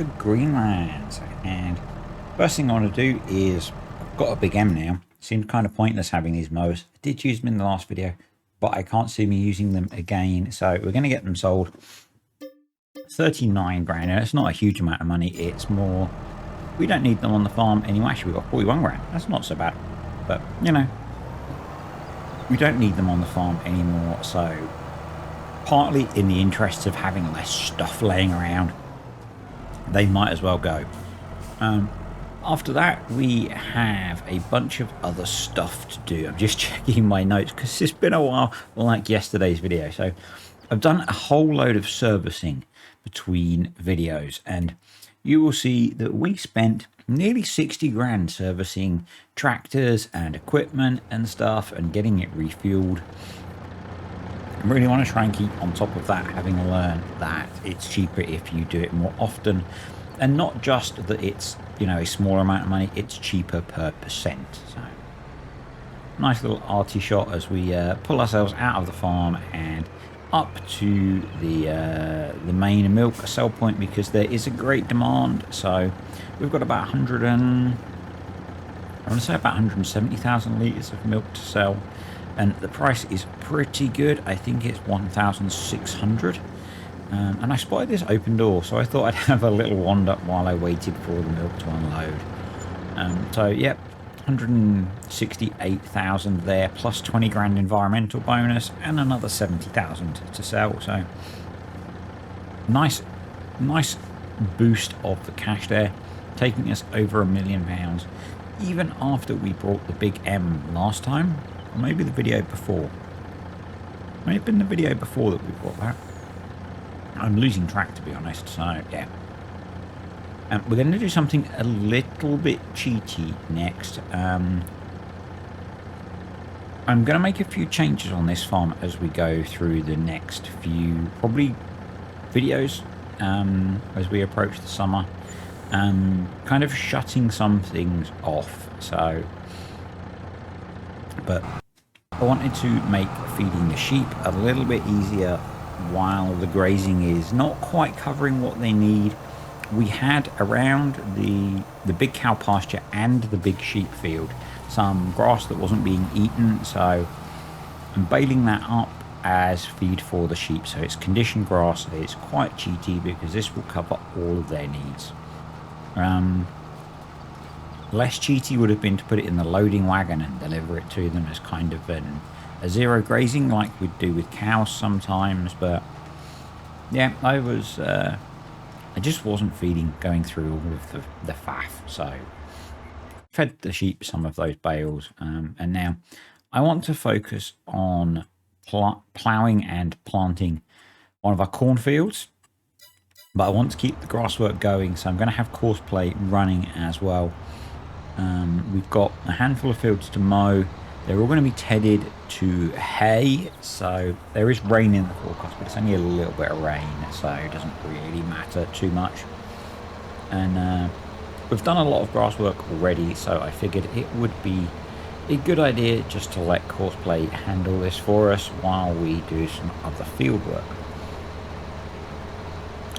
to Greenlands, and first thing I want to do is, I've got a big M now. Seemed kind of pointless having these mowers. I did use them in the last video, but I can't see me using them again, so we're going to get them sold. 39 grand, and it's not a huge amount of money. It's more, we don't need them on the farm anymore. Actually, we've got 41 grand. That's not so bad, but you know, we don't need them on the farm anymore, so partly in the interests of having less stuff laying around, they might as well go. After that, we have a bunch of other stuff to do. I'm just checking my notes because it's been a while, like yesterday's video. So I've done a whole load of servicing between videos, and you will see that we spent nearly 60 grand servicing tractors and equipment and stuff and getting it refueled. I really want to try and keep on top of that, having learned that it's cheaper if you do it more often, and not just that it's, you know, a smaller amount of money, it's cheaper per percent. So nice little arty shot as we pull ourselves out of the farm and up to the main milk sell point, because there is a great demand. So we've got about 170,000 litres of milk to sell, and the price is pretty good. I think it's 1,600. And I spotted this open door, so I thought I'd have a little wander while I waited for the milk to unload. So yep, 168,000 there, plus 20 grand environmental bonus and another 70,000 to sell. So nice boost of the cash there, taking us over £1 million, even after we brought the big M last time. Or maybe the video before. May have been the video before that we brought that. I'm losing track, to be honest. So yeah, we're going to do something a little bit cheaty next. I'm going to make a few changes on this farm as we go through the next few probably videos as we approach the summer. Kind of shutting some things off. So, but I wanted to make feeding the sheep a little bit easier while the grazing is not quite covering what they need. We had around the big cow pasture and the big sheep field some grass that wasn't being eaten, so I'm baling that up as feed for the sheep. So it's conditioned grass. It's quite cheaty because this will cover all of their needs. Less cheaty would have been to put it in the loading wagon and deliver it to them as kind of a zero grazing like we'd do with cows sometimes. But yeah, I just wasn't feeding, going through all of the faff, so fed the sheep some of those bales. And now I want to focus on ploughing and planting one of our cornfields, but I want to keep the grass work going, so I'm going to have course play running as well. We've got a handful of fields to mow. They're all going to be tedded to hay, so there is rain in the forecast, but it's only a little bit of rain, so it doesn't really matter too much. And we've done a lot of grass work already, so I figured it would be a good idea just to let Courseplay handle this for us while we do some other field work.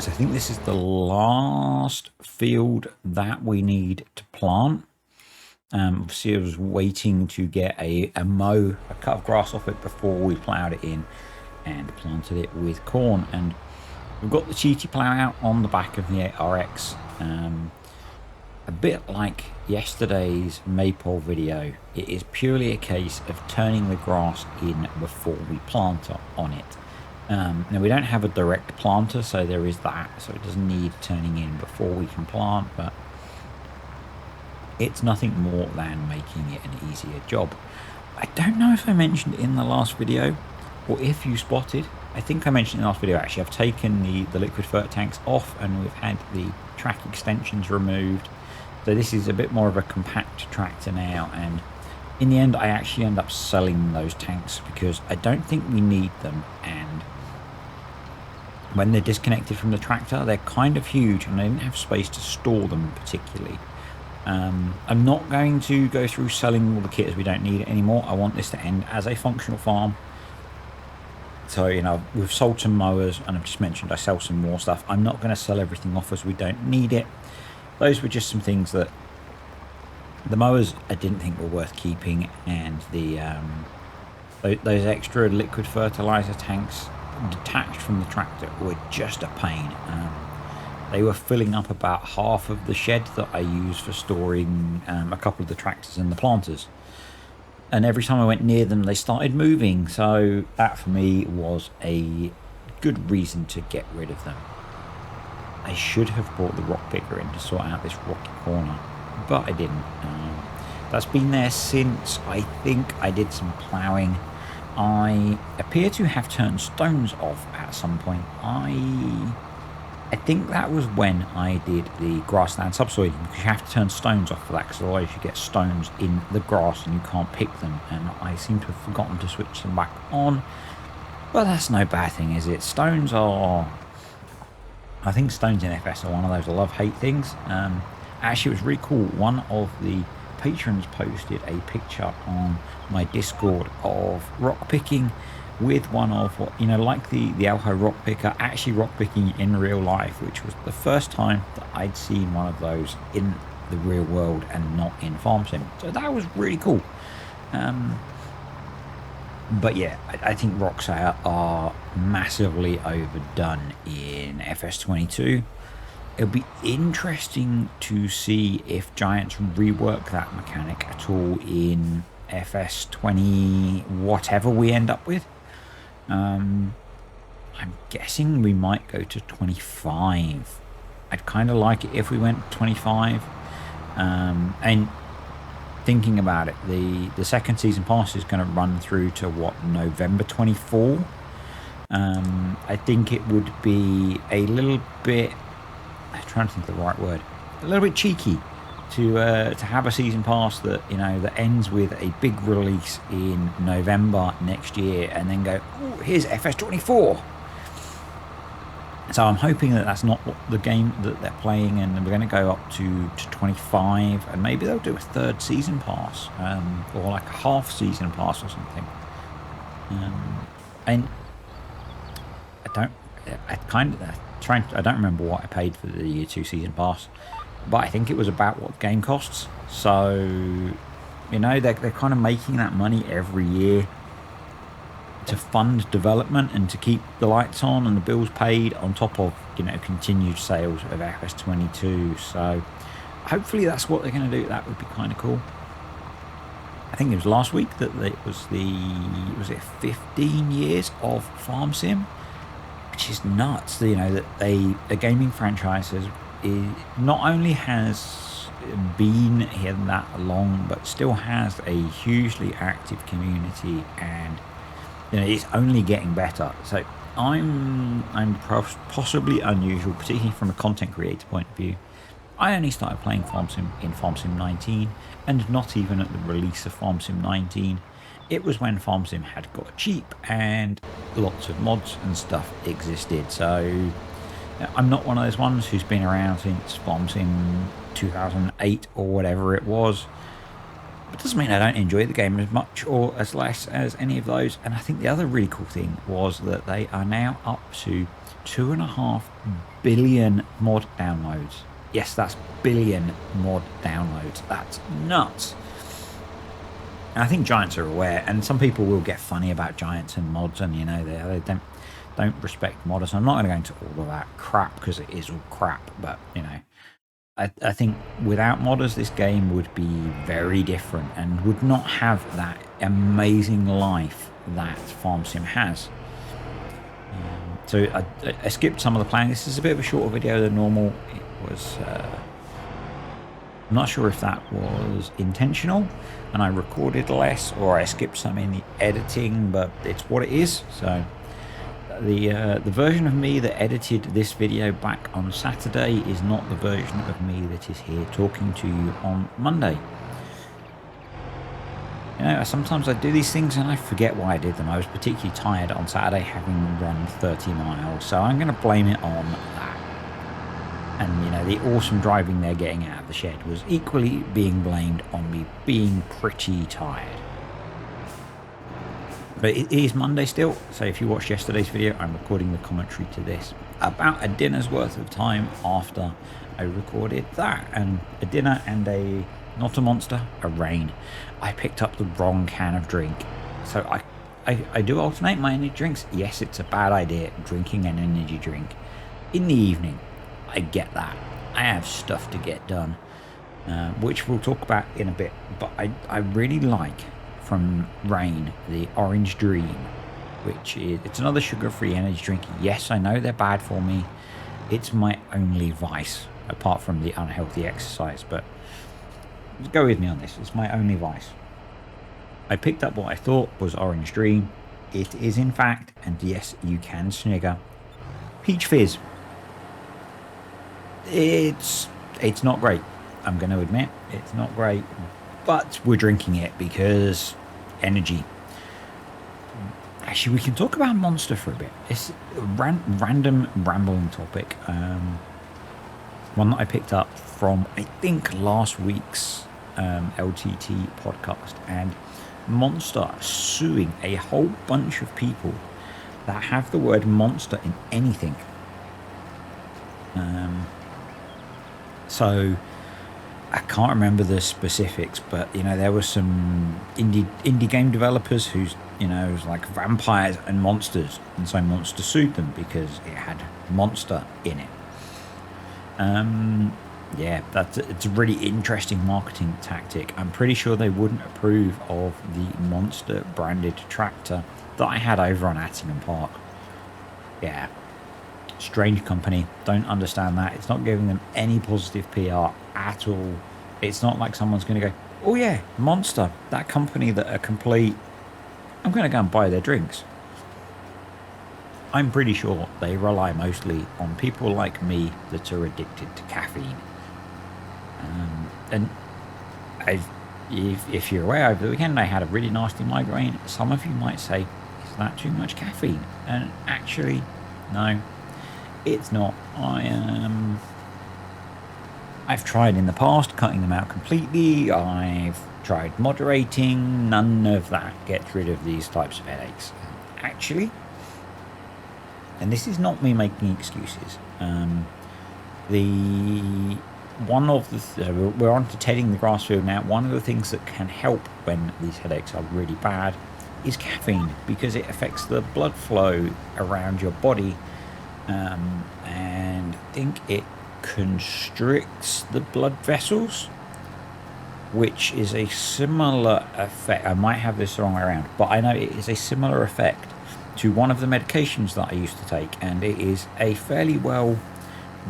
So I think this is the last field that we need to plant. Obviously I was waiting to get a cut of grass off it before we ploughed it in and planted it with corn. And we've got the cheaty plough out on the back of the RX. A bit like yesterday's maypole video, it is purely a case of turning the grass in before we plant on it. Now we don't have a direct planter, so there is that, so it doesn't need turning in before we can plant, but it's nothing more than making it an easier job. I don't know if I mentioned in the last video, or if you spotted, I think I mentioned in the last video actually, I've taken the liquid fert tanks off and we've had the track extensions removed. So this is a bit more of a compact tractor now, and in the end I actually end up selling those tanks because I don't think we need them, and when they're disconnected from the tractor they're kind of huge and I didn't have space to store them particularly. I'm not going to go through selling all the kit as we don't need it anymore. I want this to end as a functional farm. So, you know, we've sold some mowers, and I've just mentioned I sell some more stuff. I'm not going to sell everything off as we don't need it. Those were just some things that the mowers I didn't think were worth keeping, and the those extra liquid fertilizer tanks detached from the tractor were just a pain. They were filling up about half of the shed that I use for storing a couple of the tractors and the planters. And every time I went near them, they started moving. So that for me was a good reason to get rid of them. I should have brought the rock picker in to sort out this rocky corner, but I didn't. That's been there since I think I did some ploughing. I appear to have turned stones off at some point. I think that was when I did the grassland subsoiling, because you have to turn stones off for that, because otherwise you get stones in the grass and you can't pick them, and I seem to have forgotten to switch them back on. But that's no bad thing, is it? Stones are... I think stones in FS are one of those love-hate things. Actually, it was really cool. One of the patrons posted a picture on my Discord of rock picking with one of what, you know, like the Alho rock picker, actually rock picking in real life, which was the first time that I'd seen one of those in the real world and not in farm sim. So that was really cool. But yeah, I think rocks are massively overdone in FS22. It'll be interesting to see if Giants rework that mechanic at all in FS20, whatever we end up with. I'm guessing we might go to 25. I'd kind of like it if we went 25. And thinking about it, the second season pass is going to run through to what, November 24. I think it would be a little bit, I'm trying to think of the right word, a little bit cheeky to have a season pass that, you know, that ends with a big release in November next year, and then go, oh, here's FS24. So I'm hoping that that's not what the game that they're playing, and we're going to go up to 25, and maybe they'll do a third season pass, or like a half season pass or something. And I don't remember what I paid for the year 2 season pass, but I think it was about what the game costs. So, you know, they're kind of making that money every year to fund development and to keep the lights on and the bills paid, on top of, you know, continued sales of FS22. So hopefully that's what they're going to do. That would be kind of cool. I think it was last week that it was 15 years of farm sim, which is nuts. You know, that a gaming franchise not only has been here that long, but still has a hugely active community, and you know, it's only getting better. So I'm possibly unusual, particularly from a content creator point of view. I only started playing Farm Sim in Farm Sim 19, and not even at the release of Farm Sim 19. It was when Farm Sim had got cheap and lots of mods and stuff existed. So I'm not one of those ones who's been around since Farm Sim 2008 or whatever it was. It doesn't mean I don't enjoy the game as much or as less as any of those. And I think the other really cool thing was that they are now up to 2.5 billion mod downloads. Yes, that's billion mod downloads. That's nuts. And I think Giants are aware, and some people will get funny about Giants and mods, and you know, they don't respect modders. I'm not going to go into all of that crap, because it is all crap, but you know, I think without modders, this game would be very different and would not have that amazing life that Farm Sim has. So I skipped some of the playing. This is a bit of a shorter video than normal. It was I'm not sure if that was intentional and I recorded less, or I skipped some in the editing, but it's what it is. So the version of me that edited this video back on Saturday is not the version of me that is here talking to you on Monday. You know, sometimes I do these things and I forget why I did them. I was particularly tired on Saturday, having run 30 miles, so I'm going to blame it on that. And, you know, the awesome driving they're getting out of the shed was equally being blamed on me being pretty tired. But it is Monday still, so if you watched yesterday's video, I'm recording the commentary to this about a dinner's worth of time after I recorded that. And a dinner and not a Monster, a Rain. I picked up the wrong can of drink. So I do alternate my energy drinks. Yes, it's a bad idea drinking an energy drink in the evening. I get that. I have stuff to get done, which we'll talk about in a bit. But I really like from Rain the Orange Dream, which it's another sugar-free energy drink. Yes, I know they're bad for me. It's my only vice, apart from the unhealthy exercise. But go with me on this. It's my only vice. I picked up what I thought was Orange Dream. It is, in fact, and yes, you can snigger, Peach Fizz. It's not great. I'm going to admit it's not great. But we're drinking it because energy. Actually, we can talk about Monster for a bit. It's a random rambling topic. One that I picked up from, I think, last week's LTT podcast. And Monster suing a whole bunch of people that have the word monster in anything. So I can't remember the specifics, but there were some indie game developers who's it was like vampires and monsters, and so Monster sued them because it had monster in it. Yeah, it's a really interesting marketing tactic. I'm pretty sure they wouldn't approve of the Monster branded tractor that I had over on Attingham Park. Yeah, strange company. Don't understand that. It's not giving them any positive PR at all. It's not like someone's going to go, oh yeah, Monster, that company that are complete, I'm going to go and buy their drinks. I'm pretty sure they rely mostly on people like me that are addicted to caffeine. And if you're aware, over the weekend I had a really nasty migraine. Some of you might say, is that too much caffeine? And actually, no, it's not. I've tried in the past cutting them out completely. I've tried moderating. None of that gets rid of these types of headaches. Actually, and this is not me making excuses. We're on to tedding the grass field now. One of the things that can help when these headaches are really bad is caffeine, because it affects the blood flow around your body, and I think it constricts the blood vessels, which is a similar effect. I might have this the wrong way around, but I know it is a similar effect to one of the medications that I used to take, and it is a fairly well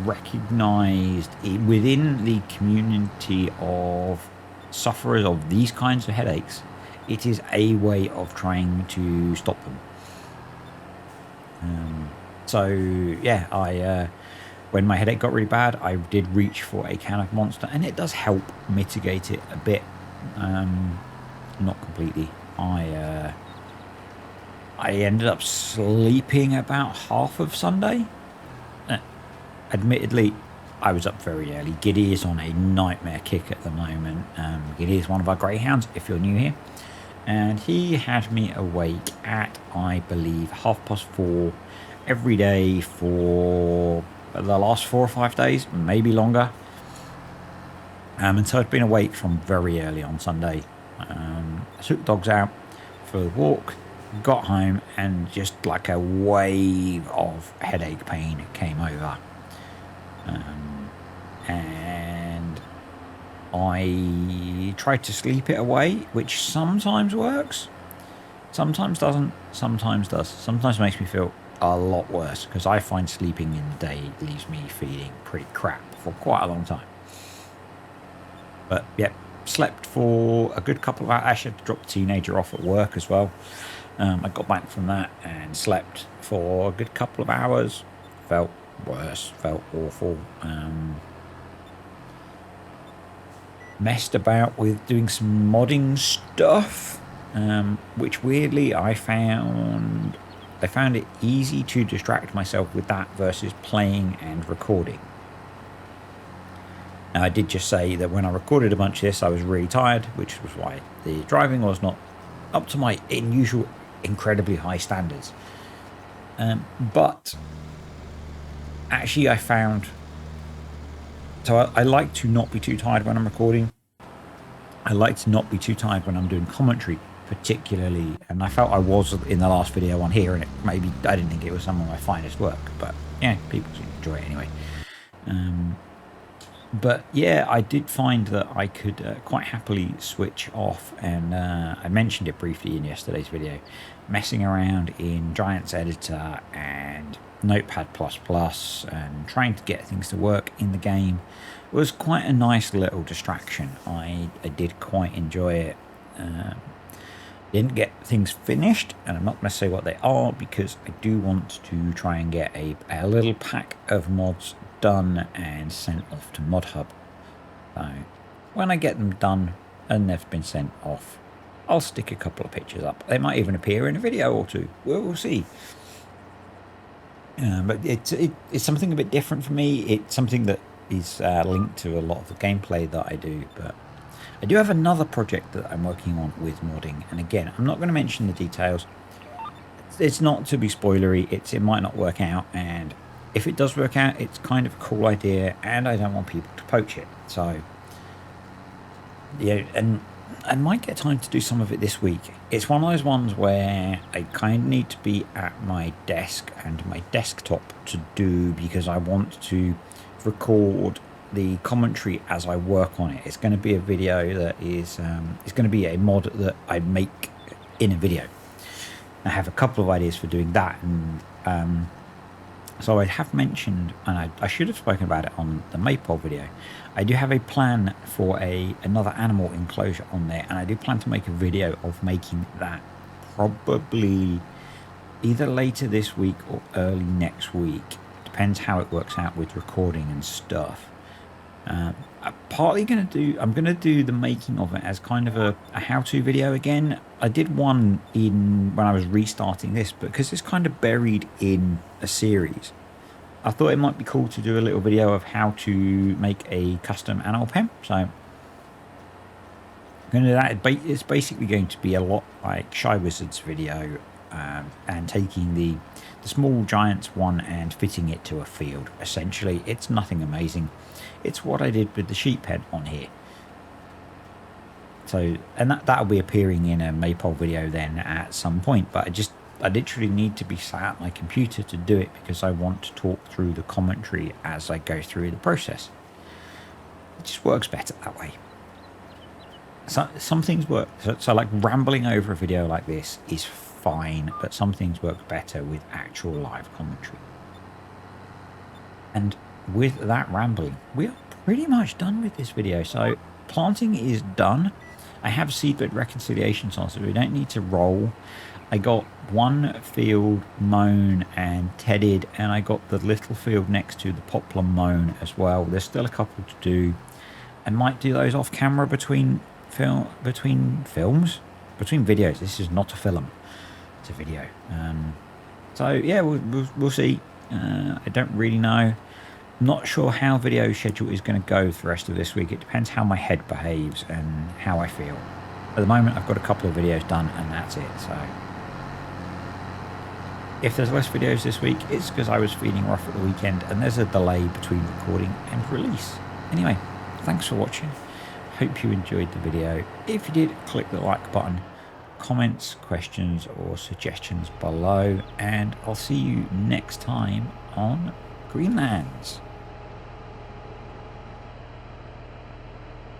recognized within the community of sufferers of these kinds of headaches. It is a way of trying to stop them. So yeah, I when my headache got really bad, I did reach for a can of Monster, and it does help mitigate it a bit. Not completely. I ended up sleeping about half of Sunday. Admittedly, I was up very early. Giddy is on a nightmare kick at the moment. Giddy is one of our greyhounds, if you're new here. And he had me awake at, I believe, 4:30 every day for the last 4 or 5 days, maybe longer. And so I'd been awake from very early on Sunday. I took the dogs out for a walk, got home, and just like a wave of headache pain came over. And I tried to sleep it away, which sometimes works, sometimes doesn't, sometimes does. Sometimes makes me feel a lot worse, because I find sleeping in the day leaves me feeling pretty crap for quite a long time. But yeah, slept for a good couple of hours. I actually had to drop the teenager off at work as well. I got back from that and slept for a good couple of hours. Felt worse, felt awful. Messed about with doing some modding stuff, which weirdly I found it easy to distract myself with that versus playing and recording. Now, I did just say that when I recorded a bunch of this, I was really tired, which was why the driving was not up to my usual incredibly high standards. But actually I found, so I like to not be too tired when I'm recording. I like to not be too tired when I'm doing commentary, particularly, and I felt I was in the last video on here, and it maybe, I didn't think it was some of my finest work, but yeah, people seem to enjoy it anyway. But yeah, I did find that I could quite happily switch off, and I mentioned it briefly in yesterday's video, messing around in Giants Editor and Notepad++ and trying to get things to work in the game was quite a nice little distraction. I did quite enjoy it. Didn't get things finished, and I'm not going to say what they are because I do want to try and get a little pack of mods done and sent off to ModHub. So when I get them done and they've been sent off, I'll stick a couple of pictures up. They might even appear in a video or two. We'll see. But it's something a bit different for me. It's something that is linked to a lot of the gameplay that I do, but I do have another project that I'm working on with modding, and again, I'm not going to mention the details. It's not to be spoilery. It might not work out, and if it does work out, it's kind of a cool idea, and I don't want people to poach it. So yeah, and I might get time to do some of it this week. It's one of those ones where I kind of need to be at my desk and my desktop to do, because I want to record the commentary as I work on it. It's going to be a video that is it's going to be a mod that I make in a video. I have a couple of ideas for doing that, and so I have mentioned, and I should have spoken about it on the Maypole video, I do have a plan for another animal enclosure on there, and I do plan to make a video of making that probably either later this week or early next week. Depends how it works out with recording and stuff. I'm going to do the making of it as kind of a how-to video again. I did one when I was restarting this, but because it's kind of buried in a series, I thought it might be cool to do a little video of how to make a custom animal pen. So I'm going to do that. It's basically going to be a lot like Shy Wizard's video, and taking the small Giants one and fitting it to a field. Essentially, it's nothing amazing. It's what I did with the sheep head on here. So, and that'll be appearing in a Maypole video then at some point, but I literally need to be sat at my computer to do it, because I want to talk through the commentary as I go through the process. It just works better that way. So some things work, so like rambling over a video like this is fine, but some things work better with actual live commentary. And with that rambling, we are pretty much done with this video. So planting is done. I have seedbed reconciliations on, so we don't need to roll. I got one field mown and tedded, and I got the little field next to the poplar mown as well. There's still a couple to do. I might do those off camera between videos. This is not a film, it's a video. So yeah, we'll see. I don't really know. Not sure how video schedule is going to go for the rest of this week. It depends how my head behaves and how I feel. At the moment, I've got a couple of videos done, and that's it. So if there's less videos this week, it's because I was feeling rough at the weekend, and there's a delay between recording and release. Anyway, thanks for watching. Hope you enjoyed the video. If you did, click the like button. Comments, questions, or suggestions below, and I'll see you next time on Greenlands.